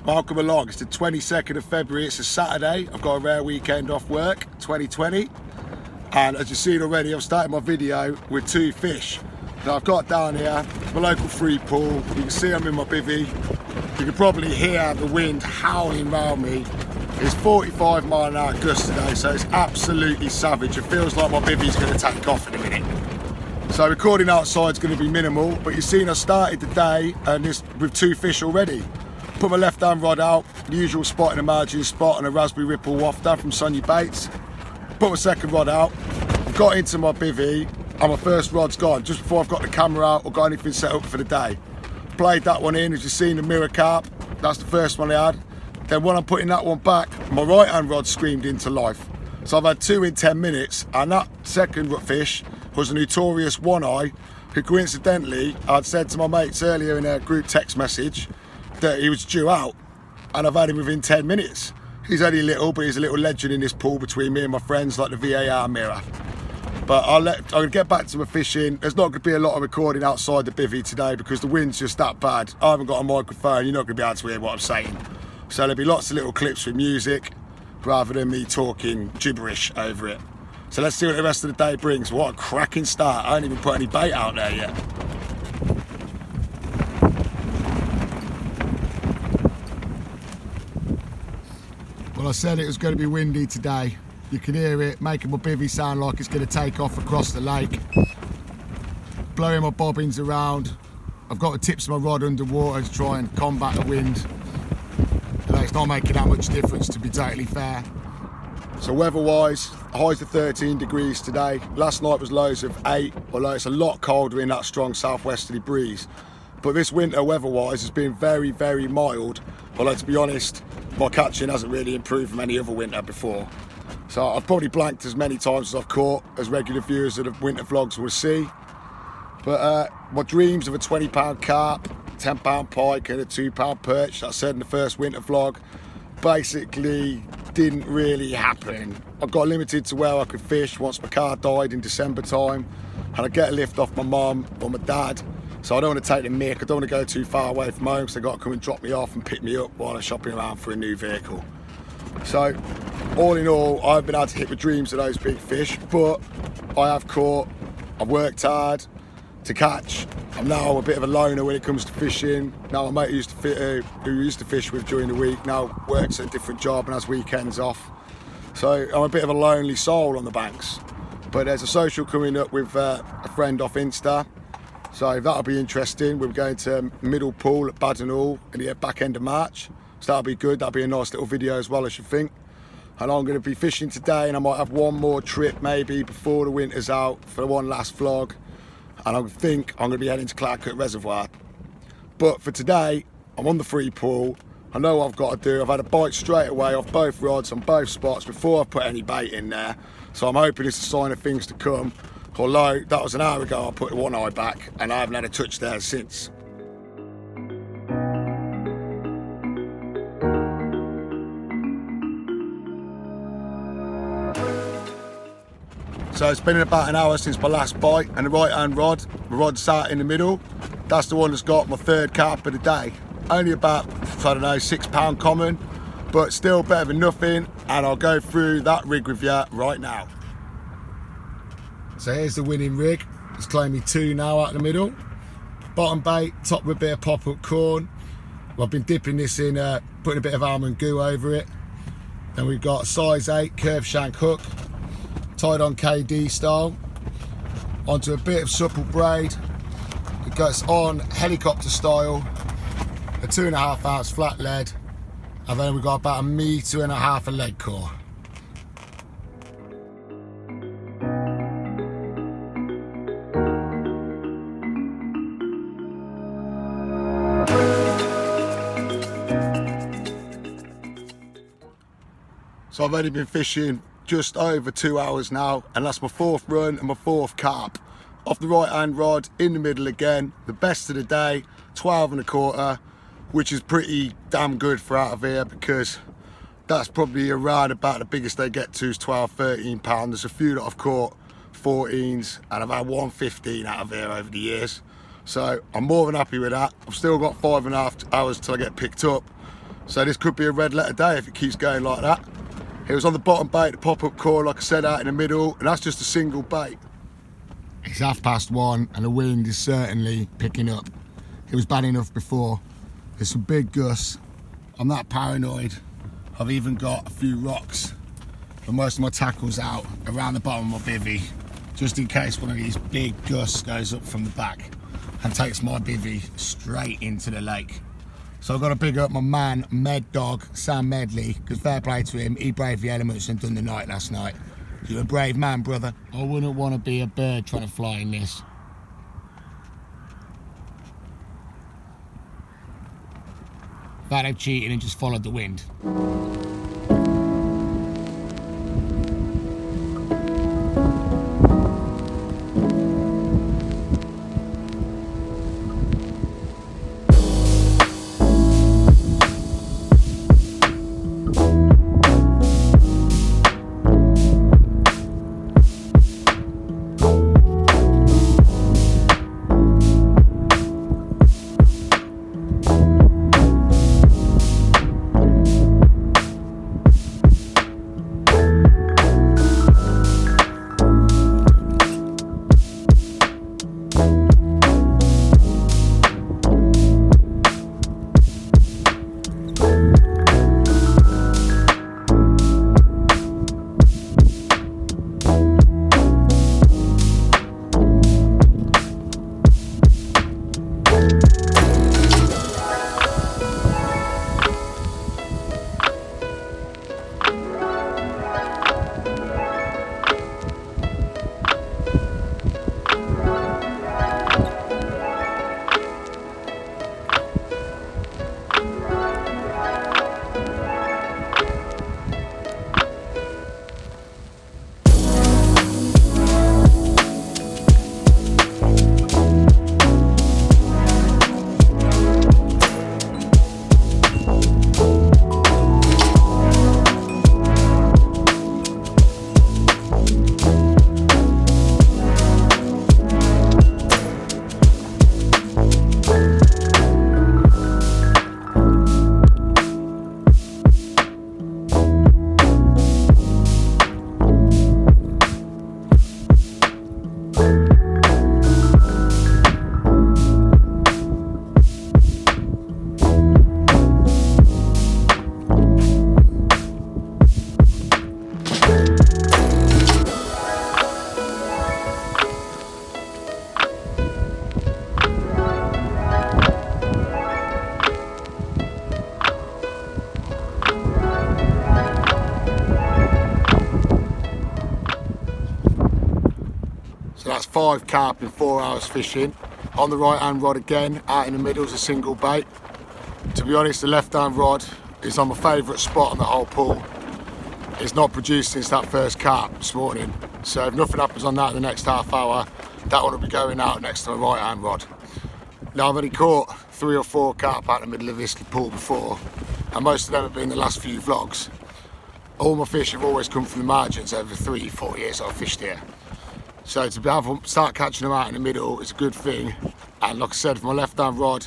Welcome along. It's the 22nd of February, it's a Saturday. I've got a rare weekend off work, 2020. And as you've seen already, I've started my video with two fish. Now I've got down here, it's my local free pool. You can see I'm in my bivvy. You can probably hear the wind howling around me. It's 45 mile an hour gusts today, so it's absolutely savage. It feels like my bivvy's gonna take off in a minute. So recording outside is going to be minimal, but you've seen I started the day and this with two fish already. Put my left hand rod out, the usual spot in a margin spot on a raspberry ripple wafter from Sonny Baits. Put my second rod out, got into my bivvy, and my first rod's gone just before I've got the camera out or got anything set up for the day. Played that one in, as you've seen, the mirror carp. That's the first one I had. Then when I'm putting that one back, my right hand rod screamed into life. So I've had two in 10 minutes, and that second fish was a notorious one-eye who coincidentally I'd said to my mates earlier in a group text message that he was due out, and I've had him within 10 minutes. He's only little, but he's a little legend in this pool between me and my friends, like the VAR mirror. But I'm going to get back to my fishing. There's not going to be a lot of recording outside the bivvy today because the wind's just that bad. I haven't got a microphone, you're not going to be able to hear what I'm saying. So there'll be lots of little clips with music rather than me talking gibberish over it. So let's see what the rest of the day brings. What a cracking start. I haven't even put any bait out there yet. Well, I said it was going to be windy today. You can hear it making my bivvy sound like it's going to take off across the lake. Blowing my bobbins around. I've got the tips of my rod underwater to try and combat the wind. It's not making that much difference, to be totally fair. So weather-wise, highs to 13 degrees today. Last night was lows of 8, although it's a lot colder in that strong southwesterly breeze. But this winter, weather-wise, has been very, very mild. Although, to be honest, my catching hasn't really improved from any other winter before. So I've probably blanked as many times as I've caught, as regular viewers of the winter vlogs will see. But my dreams of a 20-pound carp, 10-pound pike and a 2-pound perch that I said in the first winter vlog basically didn't really happen. I got limited to where I could fish once my car died in December time, and I get a lift off my mum or my dad, so I don't want to take the mick. I don't want to go too far away from home because they've got to come and drop me off and pick me up while I'm shopping around for a new vehicle. So all in all, I've been able to hit the dreams of those big fish, but I have caught, I've worked hard to catch. I'm now a bit of a loner when it comes to fishing. Now my mate who used to fish with during the week now works at a different job and has weekends off. So I'm a bit of a lonely soul on the banks. But there's a social coming up with a friend off Insta. So that'll be interesting. We're going to Middle Pool at Badenhall in the back end of March. So that'll be good. That'll be a nice little video as well, I should think. And I'm going to be fishing today, and I might have one more trip maybe before the winter's out for one last vlog. And I think I'm going to be heading to Clarkcut Reservoir. But for today, I'm on the free pool. I know what I've got to do. I've had a bite straight away off both rods on both spots before I've put any bait in there. So I'm hoping it's a sign of things to come. Although that was an hour ago I put one eye back and I haven't had a touch there since. So it's been about an hour since my last bite, and the right hand rod, my rod sat in the middle. That's the one that's got my third carp of the day. Only about, I don't know, 6-pound common, but still better than nothing. And I'll go through that rig with you right now. So here's the winning rig. It's claiming 2 now out in the middle. Bottom bait, top with a bit of pop-up corn. Well, I've been dipping this in, putting a bit of almond goo over it. Then we've got a size 8 curved shank hook, tied on KD style, onto a bit of supple braid. It goes on helicopter style, a 2.5 ounce flat lead, and then we've got about 1.5 meters of lead core. So I've only been fishing just over 2 hours now, and that's my 4th run and my 4th carp. Off the right hand rod, in the middle again, the best of the day, 12 1/4, which is pretty damn good for out of here, because that's probably around about the biggest they get to is 12-13 pound. There's a few that I've caught 14s, and I've had 115 out of here over the years. So I'm more than happy with that. I've still got 5.5 hours till I get picked up, So this could be a red letter day if it keeps going like that. It was on the bottom bait, the pop-up core, like I said, out in the middle, and that's just a single bait. It's 1:30 and the wind is certainly picking up. It was bad enough before. There's some big gusts. I'm that paranoid. I've even got a few rocks and most of my tackles out around the bottom of my bivvy, just in case one of these big gusts goes up from the back and takes my bivvy straight into the lake. So I've got to big up my man, Med Dog, Sam Medley, because fair play to him, he braved the elements and done the night last night. You're a brave man, brother. I wouldn't want to be a bird trying to fly in this. That I've cheated and just followed the wind. So that's 5 carp in 4 hours fishing. On the right hand rod again, out in the middle is a single bait. To be honest, the left hand rod is on my favourite spot on the whole pool. It's not produced since that first carp this morning. So if nothing happens on that in the next half hour, that one will be going out next to my right hand rod. Now I've only caught 3 or 4 carp out in the middle of this pool before, and most of them have been the last few vlogs. All my fish have always come from the margins over 3-4 years I've fished here. So to be able to start catching them out in the middle is a good thing. And like I said, for my left hand rod,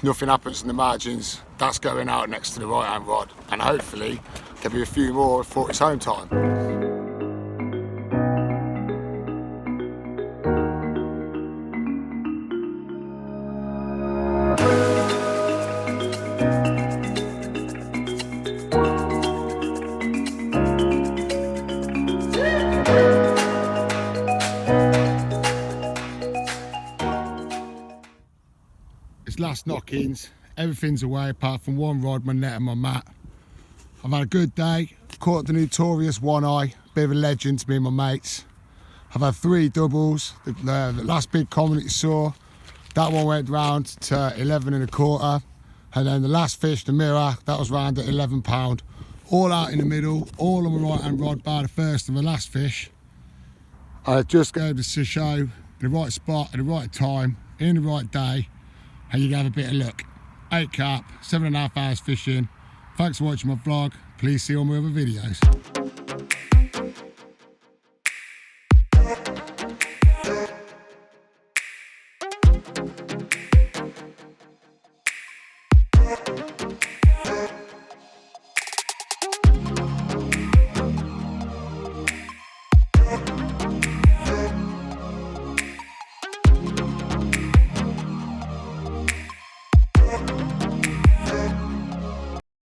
nothing happens in the margins, that's going out next to the right hand rod. And hopefully there'll be a few more before it's home time. It's last knock-ins, everything's away apart from one rod, my net and my mat. I've had a good day, caught the notorious one-eye, bit of a legend to me and my mates. I've had 3 doubles, the last big common that you saw, that one went round to 11 1/4, and then the last fish, the mirror, that was round at 11 pound. All out in the middle, all on my right hand rod bar the first and the last fish. I just go to show the right spot at the right time, in the right day, and you can have a bit of luck. 8 carp, 7.5 hours fishing. Thanks for watching my vlog. Please see all my other videos.